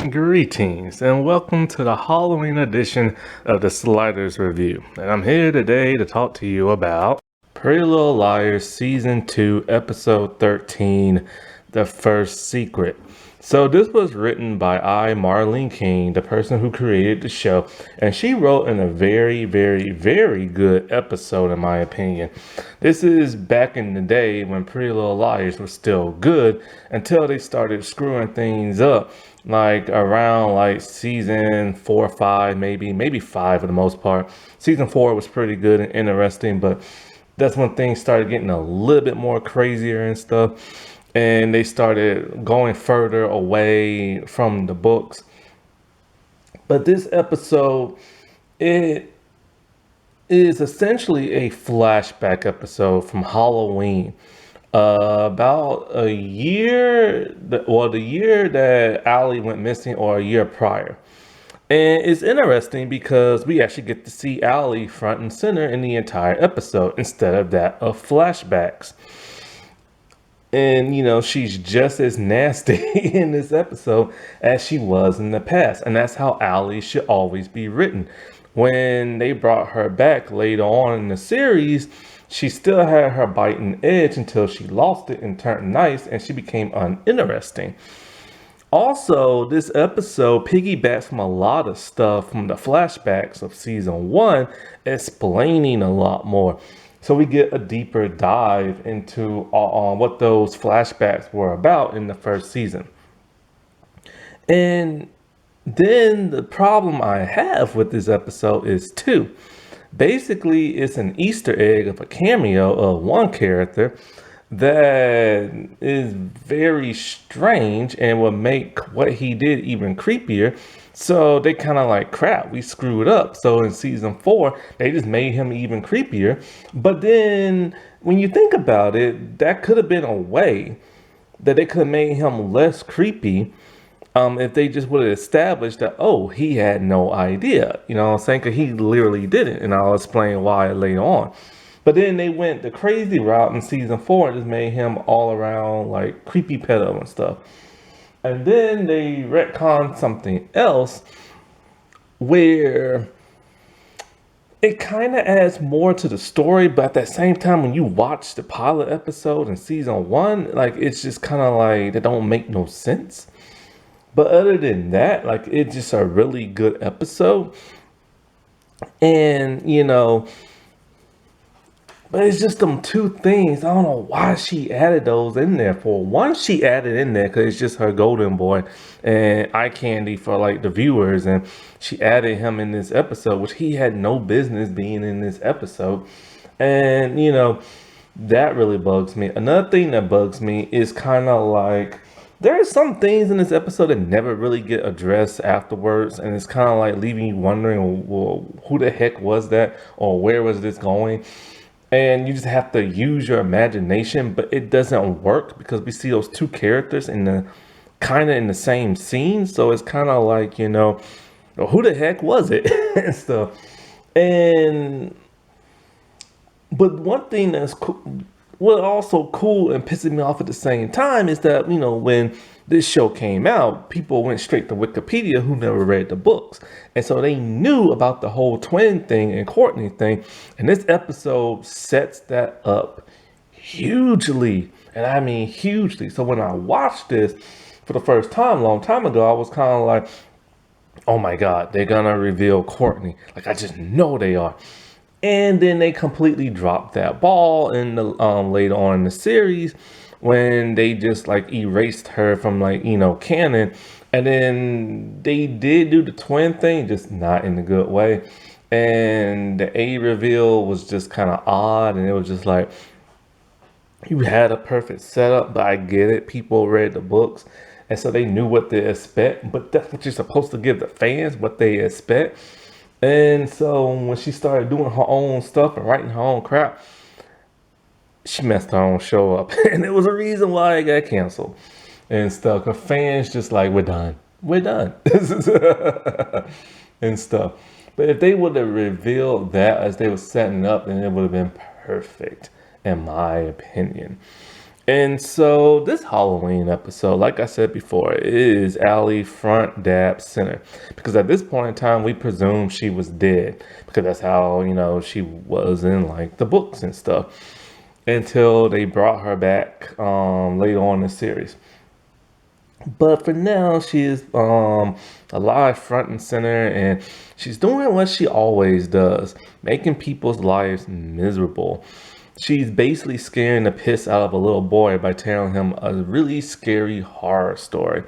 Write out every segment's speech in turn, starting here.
Greetings and welcome to the Halloween edition of the Sliders Review. And I'm here today to talk to you about Pretty Little Liars Season 2, Episode 13, The First Secret. So this was written by Marlene King, the person who created the show, and she wrote in a very, very, very good episode in my opinion. This is back in the day when Pretty Little Liars was still good until they started screwing things up, like around like season 4 or 5, maybe 5 for the most part. Season 4 was pretty good and interesting, but that's when things started getting a little bit more crazier and stuff, and they started going further away from the books. But this episode, it is essentially a flashback episode from Halloween, about a year, the year that Allie went missing, or a year prior. And it's interesting because we actually get to see Allie front and center in the entire episode instead of that of flashbacks. And, she's just as nasty in this episode as she was in the past. And that's how Allie should always be written. When they brought her back later on in the series, she still had her biting edge until she lost it and turned nice and she became uninteresting. Also, this episode piggybacks from a lot of stuff from the flashbacks of season 1, explaining a lot more. So we get a deeper dive into what those flashbacks were about in the first season. And then the problem I have with this episode is 2. Basically, it's an Easter egg of a cameo of one character that is very strange and will make what he did even creepier. So they kind of like, crap, we screwed up. So in season 4, they just made him even creepier. But then when you think about it, that could have been a way that they could have made him less creepy, if they just would have established that, oh, he had no idea, you know what I'm saying? Because he literally didn't. And I'll explain why later on. But then they went the crazy route in season 4 and just made him all around like creepy pedo and stuff. And then they retconned something else where it kind of adds more to the story, but at the same time, when you watch the pilot episode in season 1, like it's just kind of like they don't make no sense. But other than that, like it's just a really good episode. And but it's just them 2 things. I don't know why she added those in there. For one, she added in there because it's just her golden boy and eye candy for like the viewers. And she added him in this episode, which he had no business being in this episode. And, that really bugs me. Another thing that bugs me is kind of like, there are some things in this episode that never really get addressed afterwards. And it's kind of like leaving you wondering, well, who the heck was that? Or where was this going? And you just have to use your imagination, but it doesn't work because we see those 2 characters in the same scene. So it's kind of like, who the heck was it and stuff. But one thing that's cool, what also cool and pissing me off at the same time is that, when this show came out, people went straight to Wikipedia who never read the books. And so they knew about the whole twin thing and Courtney thing. And this episode sets that up hugely. And I mean hugely. So when I watched this for the first time, a long time ago, I was kind of like, oh my God, they're going to reveal Courtney. Like, I just know they are. And then they completely dropped that ball in the later on in the series when they just like erased her from like, canon. And then they did do the twin thing, just not in a good way. And the A reveal was just kind of odd. And it was just like, you had a perfect setup, but I get it. People read the books. And so they knew what to expect. But that's what you're supposed to give the fans, what they expect. And so when she started doing her own stuff and writing her own crap, she messed her own show up. And it was a reason why it got canceled and stuff. Because fans just like, we're done. And stuff. But if they would have revealed that as they were setting up, then it would have been perfect, in my opinion. And so this Halloween episode, like I said before, is Allie front dab center. Because at this point in time, we presume she was dead. Because that's how, she was in like the books and stuff. Until they brought her back later on in the series. But for now, she is alive front and center, and she's doing what she always does, making people's lives miserable. She's basically scaring the piss out of a little boy by telling him a really scary horror story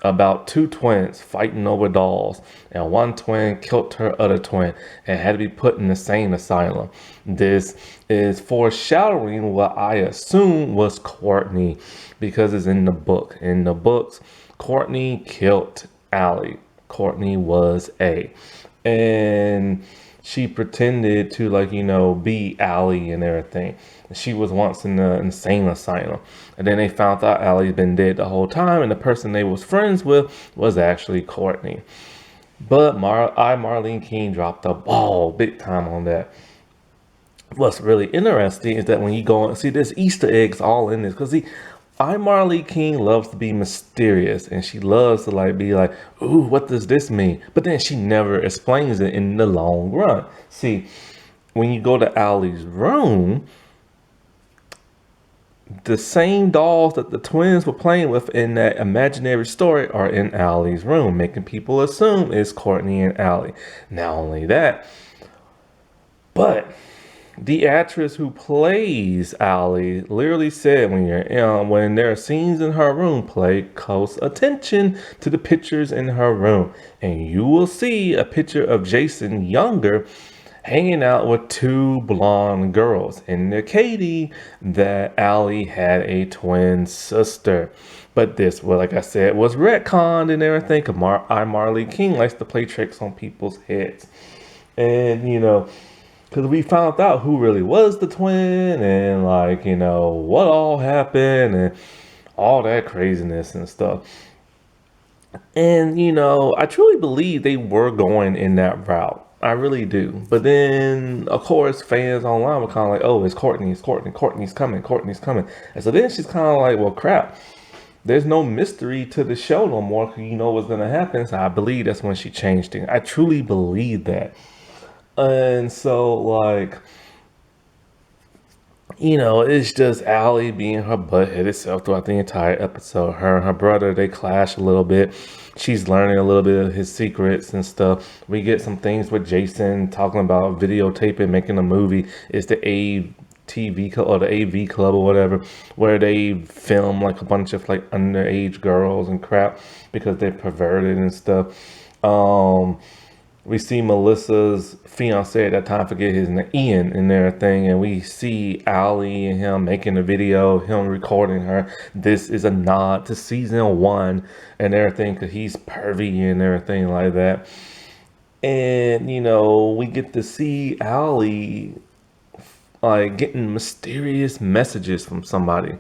about two twins fighting over dolls, and one twin killed her other twin and had to be put in the same asylum. This is foreshadowing what I assume was Courtney, because it's in the book. In the books, Courtney killed Allie. Courtney was A. And she pretended to, like, be Allie and everything. She was once in the insane asylum. And then they found out Allie's been dead the whole time, and the person they was friends with was actually Courtney. But Marlene King dropped the ball big time on that. What's really interesting is that when you go and see, there's Easter eggs all in this. Because see, Marley King loves to be mysterious, and she loves to be like, ooh, what does this mean? But then she never explains it in the long run. See, when you go to Allie's room, the same dolls that the twins were playing with in that imaginary story are in Allie's room, making people assume it's Courtney and Allie. Not only that, but the actress who plays Allie literally said, when there are scenes in her room, pay close attention to the pictures in her room, and you will see a picture of Jason younger hanging out with two blonde girls, indicating that Allie had a twin sister. But this, well, like I said, was retconned and everything. Marley King likes to play tricks on people's heads, and because we found out who really was the twin, and what all happened and all that craziness and stuff. And I truly believe they were going in that route. I really do. But then, of course, fans online were kind of like, oh, it's Courtney, Courtney's coming, Courtney's coming. And so then she's kind of like, well, crap. There's no mystery to the show no more, because you know what's going to happen. So I believe that's when she changed it. I truly believe that. And so, it's just Allie being her buttheaded self throughout the entire episode. Her and her brother, they clash a little bit. She's learning a little bit of his secrets and stuff. We get some things with Jason talking about videotaping, making a movie. It's the ATV Club or the AV Club or whatever, where they film a bunch of underage girls and crap because they're perverted and stuff. We see Melissa's fiance at that time, forget his name, Ian, and everything, and we see Allie and him making a video, him recording her. This is a nod to season 1 and everything, because he's pervy and everything like that. And, we get to see Allie getting mysterious messages from somebody.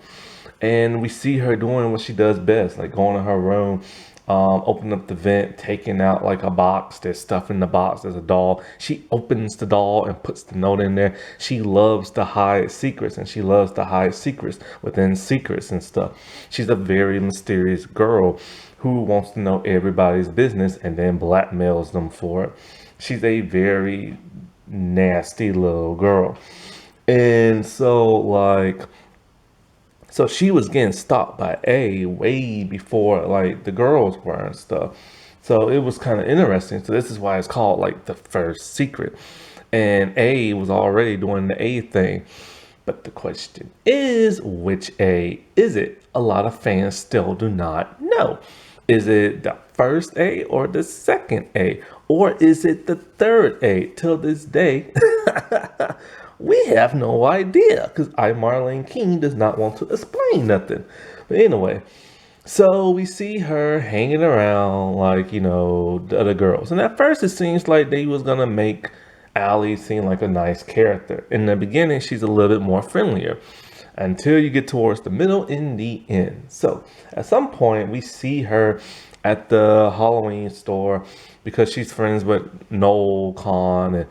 And we see her doing what she does best, going to her room, open up the vent, taking out a box. There's stuff in the box. There's a doll. She opens the doll and puts the note in there. She loves to hide secrets, and she loves to hide secrets within secrets and stuff. She's a very mysterious girl who wants to know everybody's business and then blackmails them for it. She's a very nasty little girl. And so she was getting stalked by A way before the girls were and stuff. So it was kind of interesting. So this is why it's called the first secret. And A was already doing the A thing. But the question is, which A is it? A lot of fans still do not know. Is it the first A or the second A? Or is it the third A? Till this day, we have no idea, because Marlene King does not want to explain nothing. But anyway, so we see her hanging around the other girls. And at first it seems like they was going to make Allie seem like a nice character. In the beginning, she's a little bit more friendlier until you get towards the middle in the end. So at some point, we see her at the Halloween store because she's friends with Noel Khan, and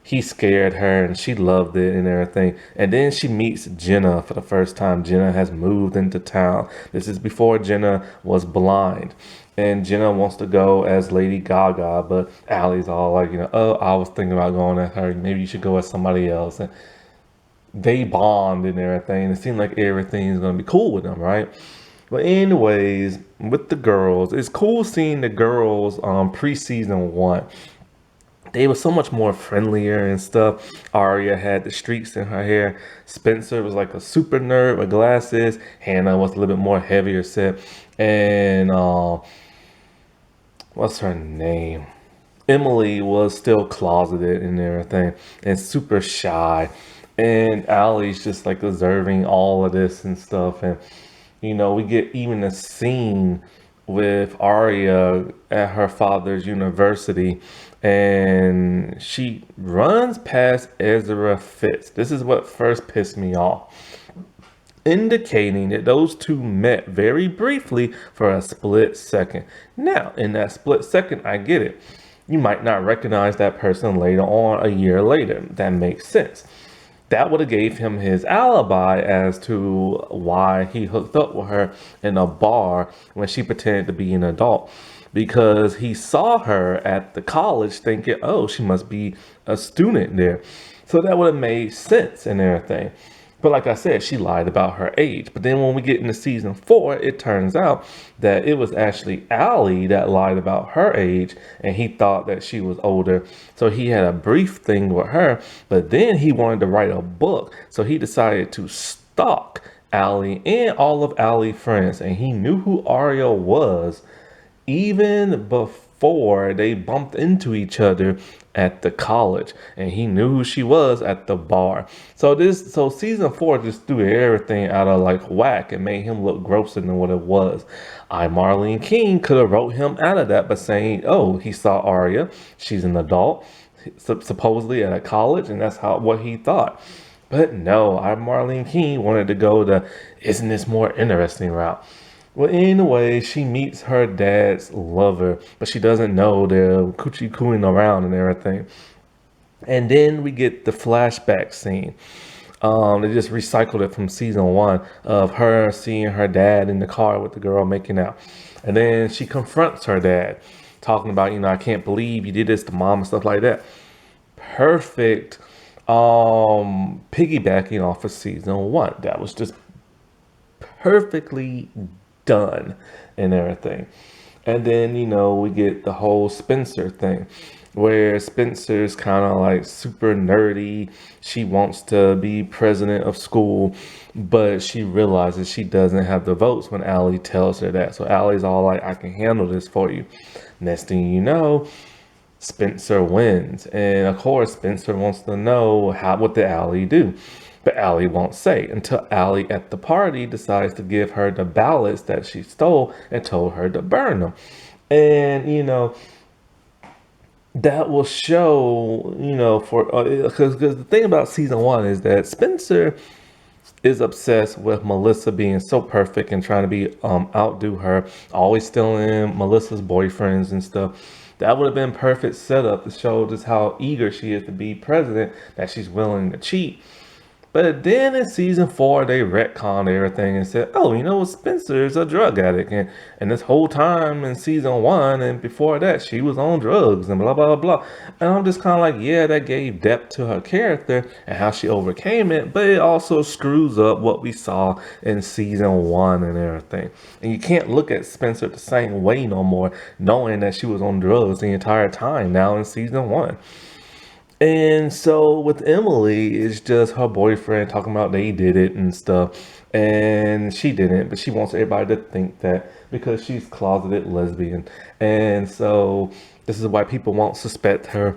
he scared her and she loved it and everything. And then she meets Jenna for the first time. Jenna has moved into town. This is before Jenna was blind. And Jenna wants to go as Lady Gaga, but Allie's all like, oh, I was thinking about going as her. Maybe you should go as somebody else. And they bond and everything. It seems like everything's gonna be cool with them, right? But anyways, with the girls, it's cool seeing the girls pre-season 1. They were so much more friendlier and stuff. Arya had the streaks in her hair. Spencer was like a super nerd with glasses. Hannah was a little bit more heavier set. And what's her name? Emily was still closeted and everything and super shy. And Allie's just like observing all of this and stuff. And we get even a scene with Arya at her father's university, and she runs past Ezra Fitz. This is what first pissed me off, indicating that those two met very briefly for a split second. Now, in that split second, I get it. You might not recognize that person later on, a year later. That makes sense. That would have gave him his alibi as to why he hooked up with her in a bar when she pretended to be an adult. Because he saw her at the college thinking, oh, she must be a student there. So that would have made sense and everything. But like I said, she lied about her age. But then when we get into season 4, it turns out that it was actually Allie that lied about her age, and he thought that she was older. So he had a brief thing with her, but then he wanted to write a book. So he decided to stalk Allie and all of Allie's friends, and he knew who Arya was even before they bumped into each other at the college, and he knew who she was at the bar. So season 4 just threw everything out of like whack and made him look grosser than what it was. Marlene King could have wrote him out of that by saying, oh, he saw Arya, she's an adult, supposedly at a college, and that's what he thought. But no, Marlene King wanted to go the isn't this more interesting route. Well, anyway, she meets her dad's lover, but she doesn't know they're coochie cooing around and everything. And then we get the flashback scene. They just recycled it from season 1 of her seeing her dad in the car with the girl making out. And then she confronts her dad, talking about, I can't believe you did this to mom and stuff like that. Perfect piggybacking off of season 1. That was just perfectly done and everything. And then we get the whole Spencer thing, where Spencer's kind of like super nerdy. She wants to be president of school, but she realizes she doesn't have the votes when Allie tells her that. So Allie's all like, I can handle this for you. Next thing you know, Spencer wins. And of course, Spencer wants to know what did Allie do? But Allie won't say until Allie at the party decides to give her the ballots that she stole and told her to burn them. And, that will show, because the thing about season 1 is that Spencer is obsessed with Melissa being so perfect and trying to be outdo her, always stealing Melissa's boyfriends and stuff. That would have been perfect setup to show just how eager she is to be president, that she's willing to cheat. But then in season 4, they retconned everything and said, oh, Spencer's a drug addict. And this whole time in season 1 and before that, she was on drugs and blah, blah, blah. And I'm just kind of like, yeah, that gave depth to her character and how she overcame it. But it also screws up what we saw in season 1 and everything. And you can't look at Spencer the same way no more, knowing that she was on drugs the entire time now in season 1. And so with Emily, it's just her boyfriend talking about they did it and stuff. And she didn't, but she wants everybody to think that because she's closeted lesbian. And so this is why people won't suspect her.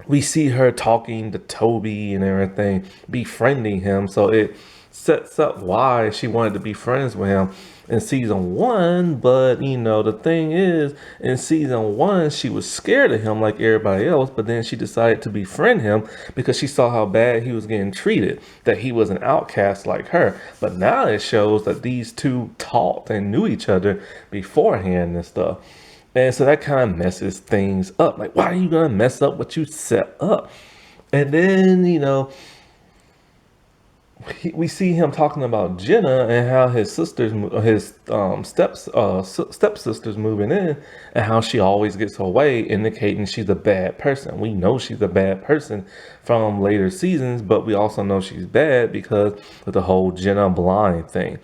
We see her talking to Toby and everything, befriending him. So it sets up why she wanted to be friends with him in season 1. But the thing is, in season 1 she was scared of him like everybody else, but then she decided to befriend him because she saw how bad he was getting treated, that he was an outcast like her. But now it shows that these two talked and knew each other beforehand and stuff. And so that kind of messes things up. Like, why are you going to mess up what you set up? And then, we see him talking about Jenna and how his sisters, stepsisters moving in, and how she always gets her way, indicating she's a bad person. We know she's a bad person from later seasons, but we also know she's bad because of the whole Jenna blind thing.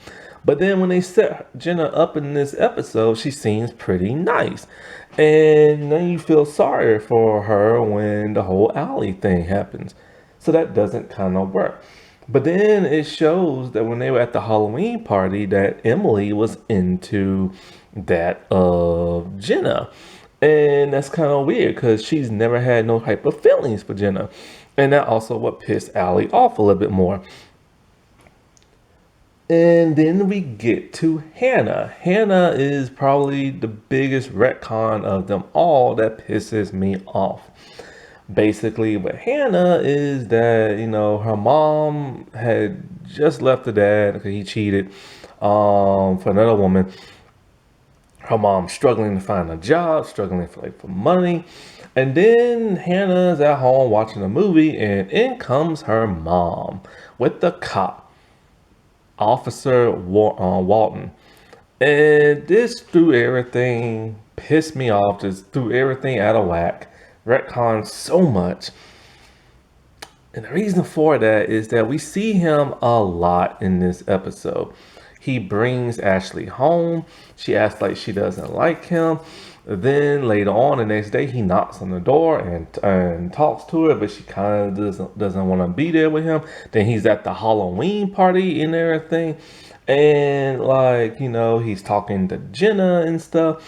But then when they set Jenna up in this episode, she seems pretty nice. And then you feel sorry for her when the whole Allie thing happens. So that doesn't kind of work. But then it shows that when they were at the Halloween party that Emily was into that of Jenna. And that's kind of weird because she's never had no type of feelings for Jenna. And that also what pissed Allie off a little bit more. And then we get to Hannah. Hannah is probably the biggest retcon of them all that pisses me off. Basically, what Hannah is that, her mom had just left the dad because he cheated for another woman. Her mom struggling to find a job, struggling for money. And then Hannah's at home watching a movie, and in comes her mom with the cop, Officer Walton. And this threw everything, pissed me off, just threw everything out of whack. Retcon so much. And the reason for that is that we see him a lot in this episode. He brings Ashley home. She acts like she doesn't like him. Then later on the next day, he knocks on the door and talks to her, but she kind of doesn't want to be there with him. Then he's at the Halloween party and everything. And he's talking to Jenna and stuff.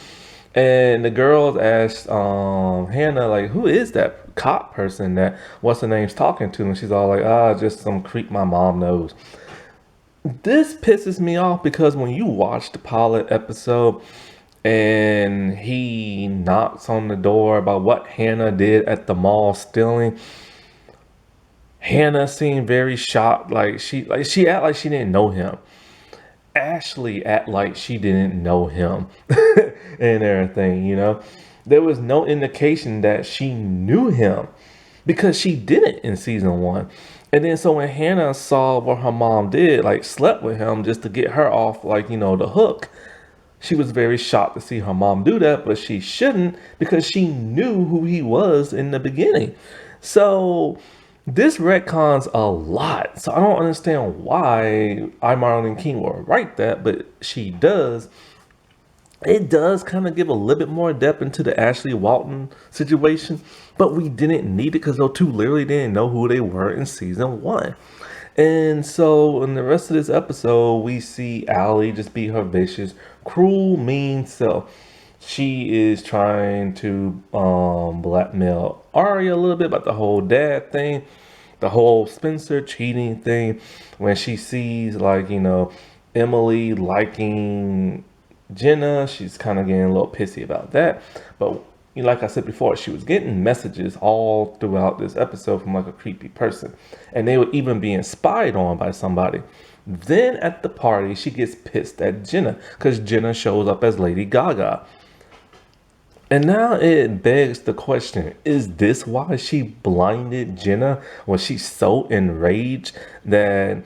And the girls asked Hannah, like, who is that cop person that what's her name's talking to? And she's all like, just some creep my mom knows. This pisses me off because when you watch the pilot episode and he knocks on the door about what Hannah did at the mall stealing, Hannah seemed very shocked, like she act like she didn't know him. Ashley act like she didn't know him and everything, There was no indication that she knew him because she didn't in season 1. And then so when Hannah saw what her mom did, like slept with him just to get her off, the hook, she was very shocked to see her mom do that, but she shouldn't because she knew who he was in the beginning. So this retcons a lot. So I don't understand why Marlene King will write that, but she does. It does kind of give a little bit more depth into the Ashley Walton situation, but we didn't need it because those two literally didn't know who they were in season 1. And so in the rest of this episode, we see Allie just be her vicious, cruel, mean self. She is trying to blackmail Arya a little bit about the whole dad thing, the whole Spencer cheating thing. When she sees Emily liking Jenna, she's kind of getting a little pissy about that. But like I said before, she was getting messages all throughout this episode from a creepy person, and they were even being spied on by somebody. Then at the party, she gets pissed at Jenna because Jenna shows up as Lady Gaga. And now it begs the question, is this why she blinded Jenna? Was she so enraged that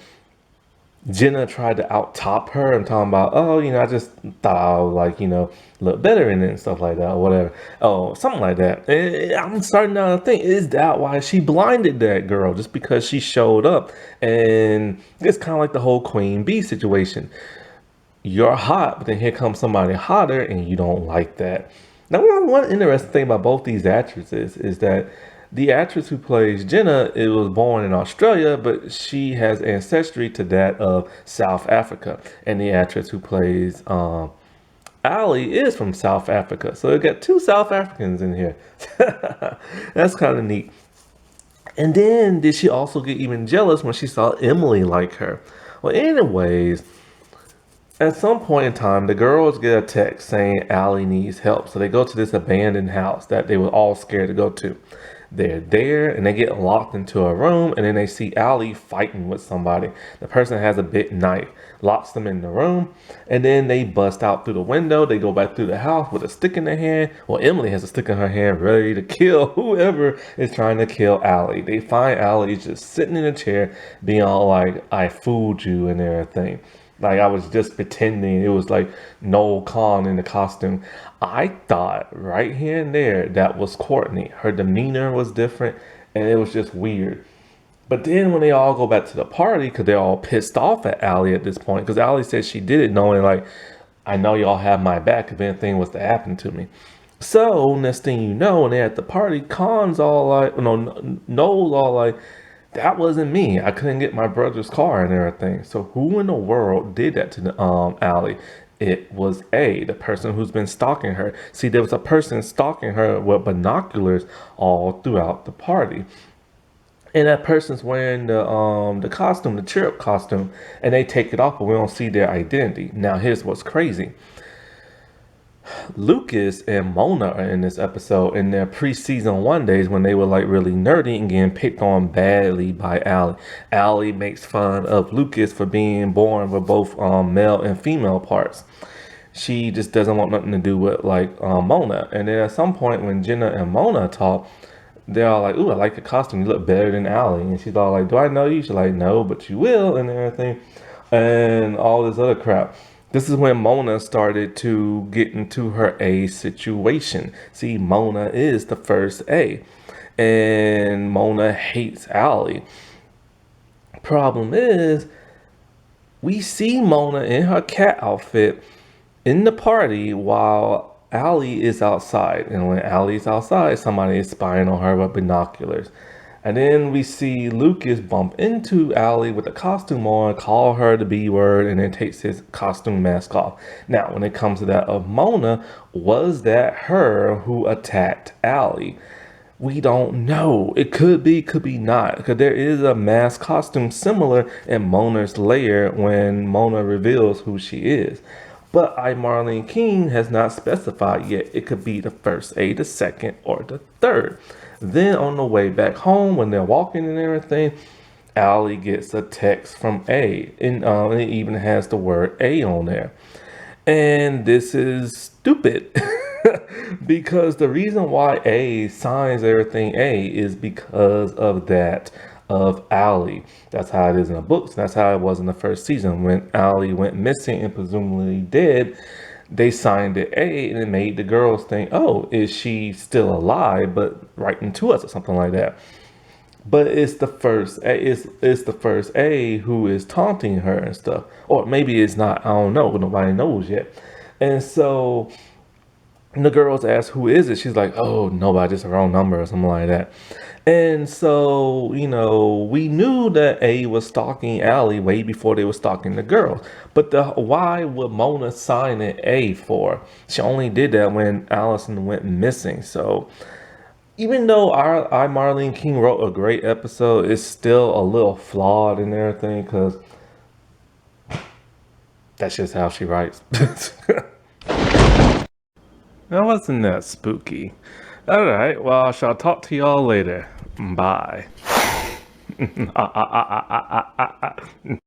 Jenna tried to out-top her and talking about, I just thought I would look better in it and stuff like that or whatever. Oh, something like that. And I'm starting to think, is that why she blinded that girl? Just because she showed up? And it's kind of like the whole Queen Bee situation. You're hot, but then here comes somebody hotter and you don't like that. Now, one interesting thing about both these actresses is that the actress who plays Jenna was born in Australia, but she has ancestry to that of South Africa. And the actress who plays Allie is from South Africa. So you got two South Africans in here. That's kind of neat. And then did she also get even jealous when she saw Emily like her? Well, anyways, at some point in time, the girls get a text saying Allie needs help. So they go to this abandoned house that they were all scared to go to. They're there and they get locked into a room, and then they see Allie fighting with somebody. The person has a big knife, locks them in the room, and then they bust out through the window. They go back through the house with a stick in their hand. Well, Emily has a stick in her hand ready to kill whoever is trying to kill Allie. They find Allie just sitting in a chair being all like, I fooled you and everything. Like I was just pretending. It was like Noel Khan in the costume. I thought right here and there that was Courtney. Her demeanor was different and it was just weird. But then when they all go back to the party, because they're all pissed off at Allie at this point, because Allie said she did it knowing like, I know y'all have my back if anything was to happen to me. So next thing you know, when they're at the party, Khan's all like, no, Noel's all like, that wasn't me. I couldn't get my brother's car and everything. So who in the world did that to the Allie? It was the person who's been stalking her. See, there was a person stalking her with binoculars all throughout the party. And that person's wearing the costume, the cherub costume, and they take it off, but we don't see their identity. Now here's what's crazy. Lucas and Mona are in this episode in their preseason 1 days when they were like really nerdy and getting picked on badly by Allie. Allie makes fun of Lucas for being born with both male and female parts. She just doesn't want nothing to do with like Mona. And then at some point when Jenna and Mona talk, they're all like, ooh, I like your costume. You look better than Allie. And she's all like, do I know you? She's like, no, but you will, and everything. And all this other crap. This is when Mona started to get into her A situation. See, Mona is the first A. And Mona hates Allie. Problem is, we see Mona in her cat outfit in the party while Allie is outside. And when Allie's outside, somebody is spying on her with binoculars. And then we see Lucas bump into Allie with a costume on, call her the B word, and then takes his costume mask off. Now, when it comes to that of Mona, was that her who attacked Allie? We don't know. It could be not. Because there is a mask costume similar in Mona's lair when Mona reveals who she is. But Marlene King has not specified yet. It could be the first A, the second, or the third. Then on the way back home, when they're walking and everything, Allie gets a text from A. And it even has the word A on there. And this is stupid. Because the reason why A signs everything A is because of that of Allie. That's how it is in the books. That's how it was in the first season. When Allie went missing and presumably dead, they signed it A, and it made the girls think, oh, is she still alive, but writing to us or something like that. But it's the first A, it's the first A who is taunting her and stuff. Or maybe it's not, I don't know, nobody knows yet. And so the girls ask, who is it? She's like, oh, nobody, just a wrong number or something like that. And so, you know, we knew that A was stalking Allie way before they were stalking the girls. But why would Mona sign an A for? She only did that when Allison went missing. So even though Marlene King wrote a great episode, it's still a little flawed and everything because that's just how she writes. Now, wasn't that spooky? Alright, well, I shall talk to y'all later. Bye.